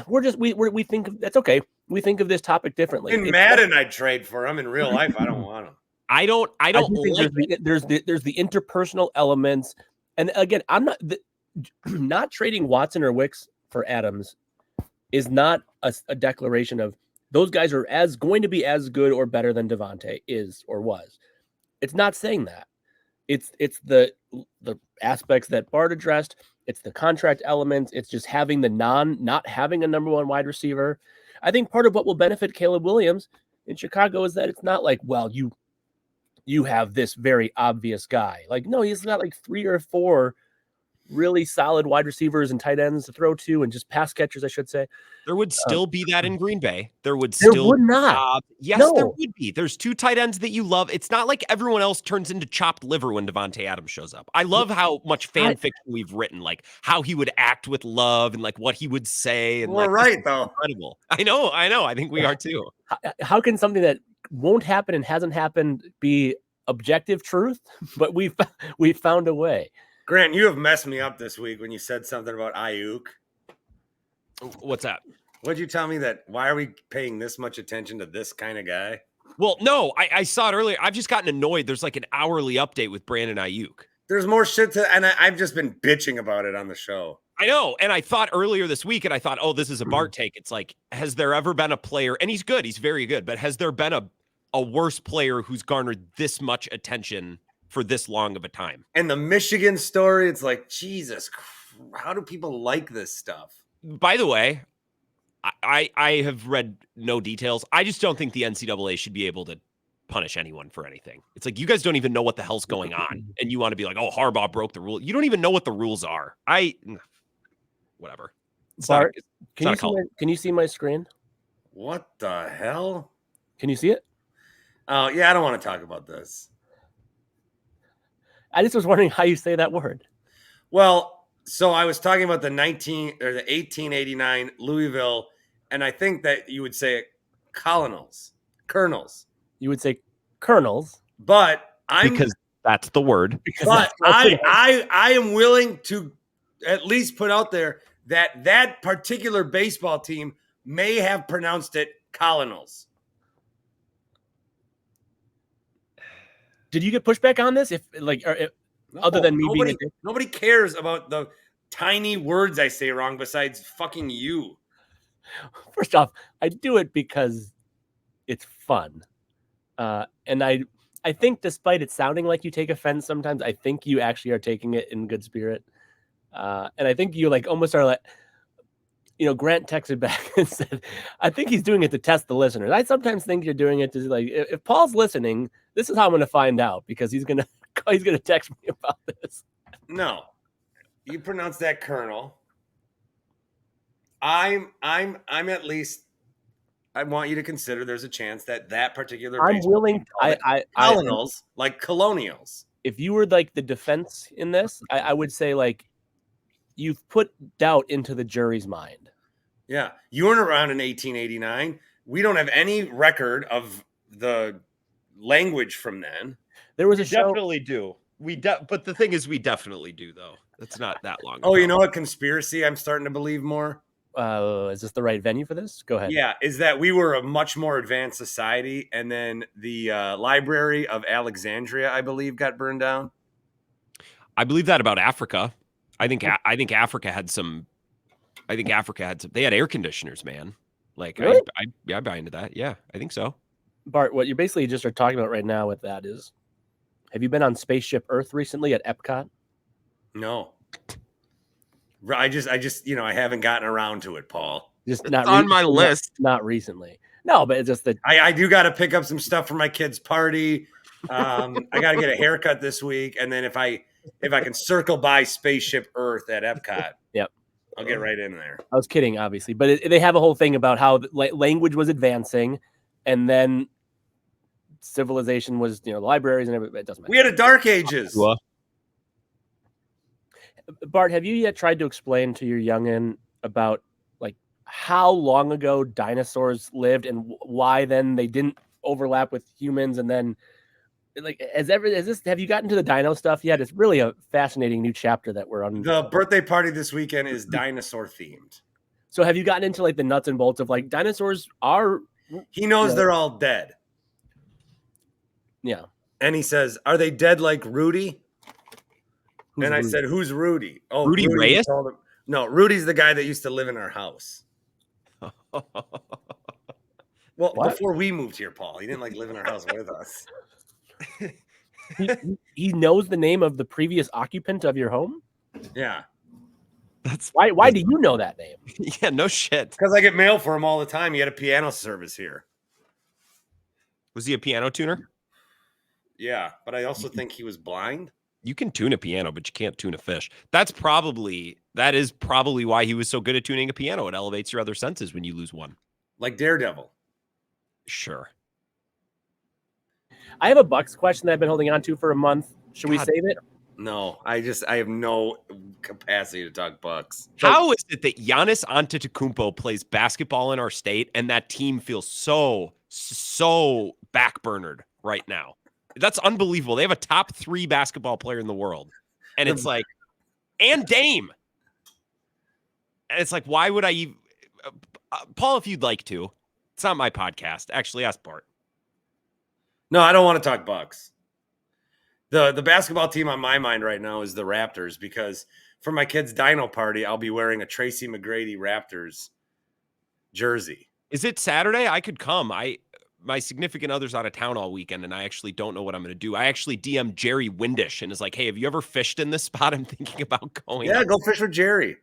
think of, that's okay. We think of this topic differently. In Madden, I'd trade for him. In real life, I don't want him. I don't think there's the interpersonal elements, and again, I'm not trading Watson or Wicks for Adams is not a declaration of those guys are going to be as good or better than Devonte is or was. It's not saying that. It's the aspects that Bart addressed. It's the contract elements. It's just having not having a number 1 wide receiver. I think part of what will benefit Caleb Williams in Chicago is that it's not like, well, you have this very obvious guy. Like, no, he's got like 3 or 4 really solid wide receivers and tight ends to throw to, and just pass catchers, I should say. There would still be that in Green Bay. There would not. Yes, no. There would be. There's 2 tight ends that you love. It's not like everyone else turns into chopped liver when Devonte Adams shows up. I love how much fan fiction we've written, like how he would act with love and like what he would say. And we're right, though. Incredible. I know. I think we are too. How can something that won't happen and hasn't happened be objective truth? But we found a way. Grant, you have messed me up this week when you said something about Ayuk. What's that? What'd you tell me that? Why are we paying this much attention to this kind of guy? Well, no, I saw it earlier. I've just gotten annoyed. There's like an hourly update with Brandon Ayuk. There's more shit and I've just been bitching about it on the show. I know. And I thought earlier this week, and I thought, oh, this is a Bart take. It's like, has there ever been a player, and he's good, he's very good, but has there been a worse player who's garnered this much attention for this long of a time? And the Michigan story, it's like, Jesus, how do people like this stuff? By the way, I have read no details. I just don't think the NCAA should be able to punish anyone for anything. It's like, you guys don't even know what the hell's going on, and you want to be like, oh, Harbaugh broke the rule. You don't even know what the rules are. Whatever. Bart, can you see my screen? What the hell? Can you see it? Oh, yeah, I don't want to talk about this. I just was wondering how you say that word. Well, so I was talking about the 1889 Louisville, and I think that you would say colonels. You would say colonels, but because that's the word. But I am willing to at least put out there that particular baseball team may have pronounced it colonels. Did you get pushback on this? Other than me nobody cares about the tiny words I say wrong besides fucking you. First off, I do it because it's fun. And I think despite it sounding like you take offense sometimes, I think you actually are taking it in good spirit. And I think you like almost are like, Grant texted back and said, I think he's doing it to test the listeners. I sometimes think you're doing it to like, if Paul's listening, this is how I'm going to find out because he's going to text me about this. No, you pronounce that Colonel. I'm at least, I want you to consider there's a chance that particular I'm willing. colonels, like colonials. If you were like the defense in this, I would say like you've put doubt into the jury's mind. Yeah, you weren't around in 1889. We don't have any record of the language from then. There was a We show. definitely do. But the thing is, we definitely do though. That's not that long. Oh, ago. you know what conspiracy I'm starting to believe more? Is this the right venue for this? Go ahead. Yeah, is that we were a much more advanced society, and then the Library of Alexandria, I believe, got burned down. I believe that about Africa. I think Africa had some. They had air conditioners, man. Like Really? I buy into that. Yeah, I think so. Bart, what you basically just are talking about right now with that is, have you been on Spaceship Earth recently at Epcot? No. I just I haven't gotten around to it, Paul. Just It's not on my list. Not recently. No, but it's just that I do got to pick up some stuff for my kid's party. I got to get a haircut this week, and then if I can circle by Spaceship Earth at Epcot, Yep, I'll get right in there. I was kidding, obviously, but they have a whole thing about how language was advancing, and then civilization was, libraries and everything. It doesn't matter. We had a Dark Ages. Well, Bart, have you yet tried to explain to your youngin about like how long ago dinosaurs lived and why then they didn't overlap with humans? And then like, have you gotten to the dino stuff yet? It's really a fascinating new chapter that we're on. The birthday party this weekend is dinosaur themed. So have you gotten into like the nuts and bolts of like dinosaurs are? He knows they're all dead. Yeah. And he says, "Are they dead like Rudy?" And I said, "Who's Rudy?" Oh, Rudy Reyes? No, Rudy's the guy that used to live in our house. Well, before we moved here, Paul, he didn't like live in our house with us. He knows the name of the previous occupant of your home. Yeah, that's why do you know that name? Yeah, no shit. because I get mail for him all the time. He had a piano service here. Was he a piano tuner? Yeah, but I also think he was blind. You can tune a piano, but you can't tune a fish. That is probably why he was so good at tuning a piano. It elevates your other senses when you lose one. Like Daredevil. Sure. I have a Bucks question that I've been holding on to for a month. Should we save it? No, I have no capacity to talk Bucks. How is it that Giannis Antetokounmpo plays basketball in our state and that team feels so backburnered right now? That's unbelievable. They have a top 3 basketball player in the world. And it's like, and Dame. And it's like, why would I Paul, if you'd like to, it's not my podcast. Actually, ask Bart. No, I don't want to talk Bucks. The basketball team on my mind right now is the Raptors, because for my kid's dino party, I'll be wearing a Tracy McGrady Raptors jersey. Is it Saturday? I could come. My significant other's out of town all weekend, and I actually don't know what I'm going to do. I actually DM'd Jerry Windish and is like, hey, have you ever fished in this spot? I'm thinking about going. Yeah, go fish with Jerry.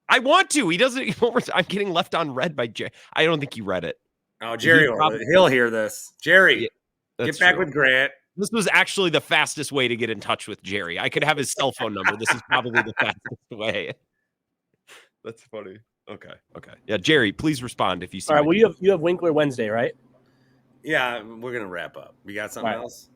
I want to. He doesn't. I'm getting left on red by Jerry. I don't think he read it. Oh, Jerry, he'll hear this. Jerry, yeah, get back with Grant. This was actually the fastest way to get in touch with Jerry. I could have his cell phone number. This is probably the fastest way. That's funny. Okay. Yeah, Jerry, please respond if you see. All right. Well, you have Winkler Wednesday, right? Yeah, we're gonna wrap up. We got something else?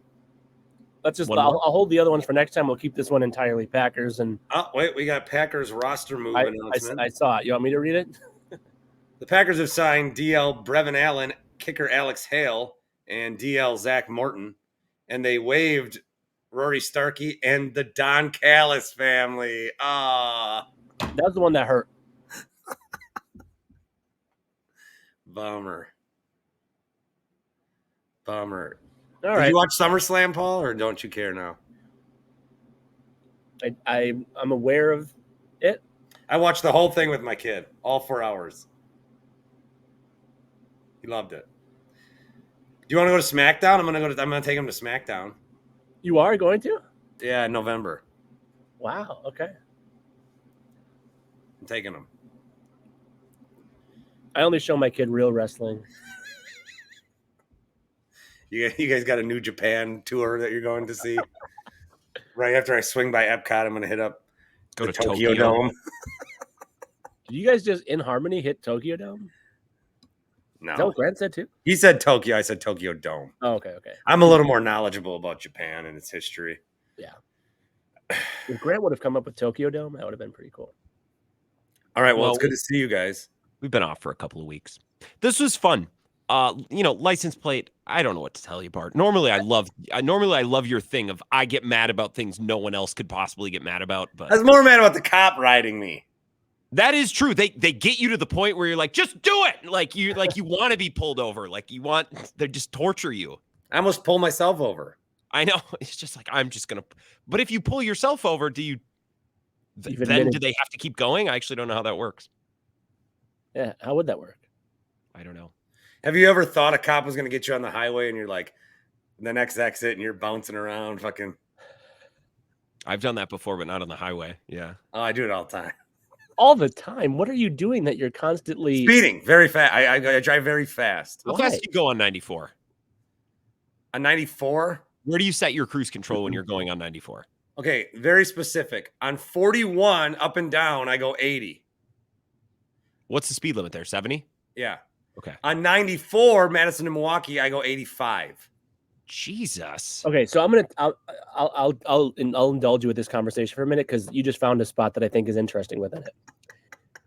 Let's just. I'll hold the other ones for next time. We'll keep this one entirely Packers. And oh wait, we got Packers roster move announcement. I saw it. You want me to read it? The Packers have signed DL Brevin Allen, kicker Alex Hale, and DL Zach Morton, and they waived Rory Starkey and the Don Callis family. That was the one that hurt. Bummer. All Did right. you watch SummerSlam, Paul, or don't you care now? I'm aware of it. I watched the whole thing with my kid, all 4 hours. He loved it. you want to go to SmackDown? I'm gonna take him to SmackDown. You are going to? Yeah, in November. Wow. Okay. I'm taking him. I only show my kid real wrestling. You guys got a New Japan tour that you're going to see? Right after I swing by Epcot, I'm going to hit up Go the to Tokyo Dome. Did you guys just in harmony hit Tokyo Dome? Is that No. what Grant said too? He said Tokyo. I said Tokyo Dome. Oh, okay. I'm a little more knowledgeable about Japan and its history. Yeah. If Grant would have come up with Tokyo Dome, that would have been pretty cool. All right. Well, it's good to see you guys. We've been off for a couple of weeks. This was fun. License plate. I don't know what to tell you, Bart. Normally I love your thing of I get mad about things no one else could possibly get mad about. But I was more mad about the cop riding me. that is true. They get you to the point where you're like, just do it. Like you want to be pulled over. They just torture you. I almost pulled myself over. I know. It's just like, I'm just gonna. But if you pull yourself over, do you? Do they have to keep going? I actually don't know how that works. Yeah, how would that work? I don't know. Have you ever thought a cop was going to get you on the highway and you're like, the next exit and you're bouncing around fucking? I've done that before, but not on the highway. Yeah. Oh, I do it all the time. All the time? What are you doing that you're constantly speeding very fast? I drive very fast. How fast do you go on 94? On 94? Where do you set your cruise control when you're going on 94? Okay, very specific. On 41 up and down, I go 80. What's the speed limit there? 70? Yeah. Okay. On 94, Madison to Milwaukee, I go 85. Jesus. Okay, so I'll indulge you with this conversation for a minute because you just found a spot that I think is interesting within it.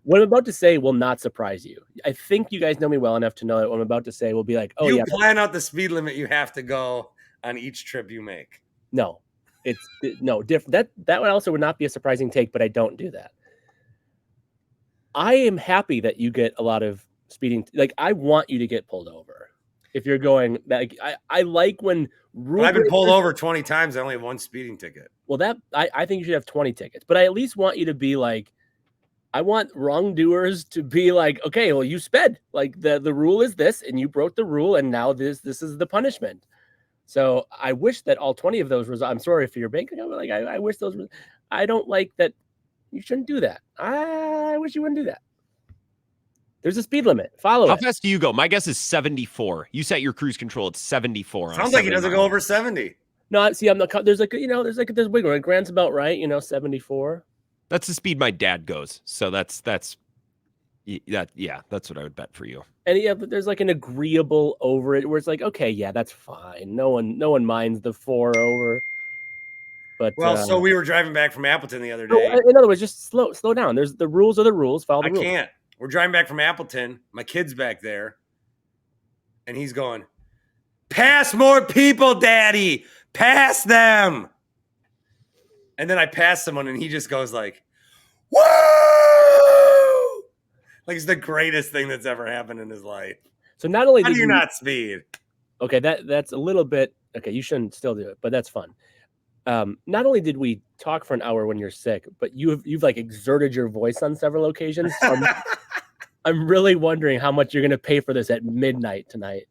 What I'm about to say will not surprise you. I think you guys know me well enough to know that what I'm about to say will be like, oh, you plan out the speed limit you have to go on each trip you make. No, no different. That one also would not be a surprising take, but I don't do that. I am happy that you get a lot of speeding. Like, I want you to get pulled over. If you're going, like, I like when I've been pulled over 20 times. I only have one speeding ticket. Well, I think you should have 20 tickets, but I at least want you to be like, I want wrongdoers to be like, okay, well, you sped. Like the rule is this, and you broke the rule, and now this is the punishment. So I wish that all 20 of those I'm sorry for your bank account, but like I wish those. I don't like that. You shouldn't do that. I wish you wouldn't do that. There's a speed limit. Follow it. How fast do you go? My guess is 74. You set your cruise control at 74. Sounds like he doesn't go over 70. No, see, I'm not. There's there's wiggle room. Grant's about right. 74. That's the speed my dad goes. So that's what I would bet for you. And yeah, but there's like an agreeable over it where it's like, okay, yeah, that's fine. No one minds the 4 over. But so we were driving back from Appleton the other day. In other words, just slow down. There's the rules are the rules. Follow the rules. I can't. We're driving back from Appleton. My kid's back there. And he's going, pass more people, Daddy. Pass them. And then I pass someone and he just goes like, woo! Like it's the greatest thing that's ever happened in his life. So not only How do you not speed? Okay, that's a little bit okay. You shouldn't still do it, but that's fun. Not only did we talk for an hour when you're sick, but you've like exerted your voice on several occasions. So I'm really wondering how much you're going to pay for this at midnight tonight.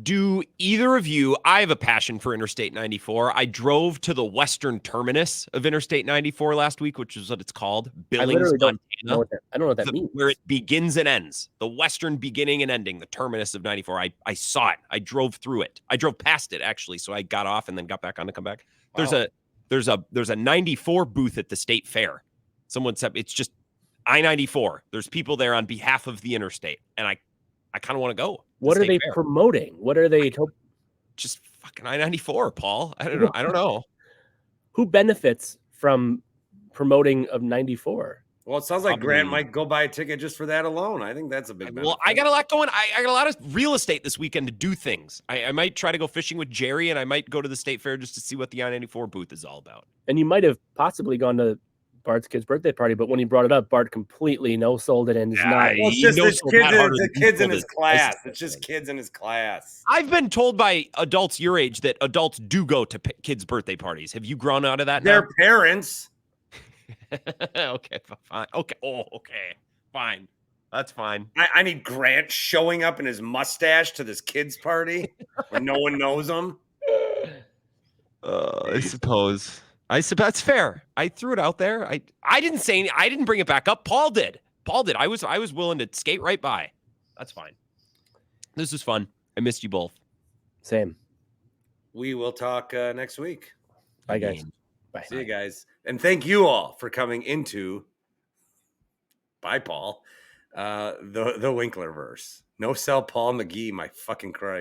Do either of you? I have a passion for Interstate 94. I drove to the western terminus of Interstate 94 last week, which is what it's called, Billings, Montana. I don't know what that means. Where it begins and ends, the western beginning and ending, the terminus of 94. I saw it. I drove through it. I drove past it actually, so I got off and then got back on to come back. Wow. There's a 94 booth at the state fair. Someone said it's just I-94. There's people there on behalf of the interstate, and I kind of want to go. What are they promoting? What are they? Just fucking I-94, Paul. I don't know. Who benefits from promoting of 94? Well, it sounds like Grant might go buy a ticket just for that alone. I think that's a big benefit. Well, I got a lot going. I got a lot of real estate this weekend to do things. I might try to go fishing with Jerry, and I might go to the state fair just to see what the I-94 booth is all about. And you might have possibly gone to Bart's kid's birthday party, but when he brought it up, Bart completely no-sold it and is not. Well, it's just kids in his class. It's just kids in his class. I've been told by adults your age that adults do go to kids' birthday parties. Have you grown out of that? Their parents. Okay, fine. Okay. Oh, okay, fine. That's fine. I need Grant showing up in his mustache to this kid's party when no one knows him. I suppose that's fair. I threw it out there. I didn't bring it back up. Paul did. I was willing to skate right by. That's fine. This was fun. I missed you both. Same. We will talk next week. Bye, guys. Bye. See you guys. And thank you all for coming into, bye, Paul, the Winklerverse. No sell Paul McGee, my fucking Christ.